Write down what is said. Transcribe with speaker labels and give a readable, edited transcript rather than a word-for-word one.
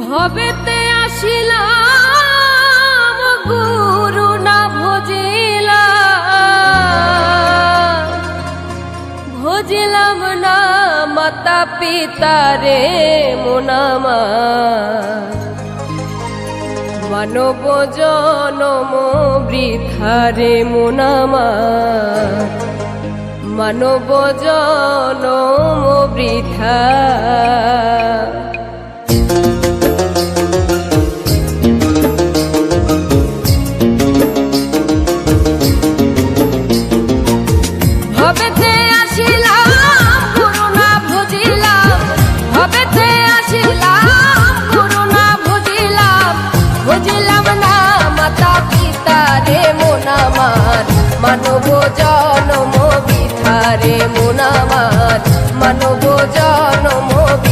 Speaker 1: ভবেতে আসিলাম গুরু না ভজিলাম না মাতা পিতারে মোনামা মানব জনম বৃথারে মোনামা মানব জনম বৃথা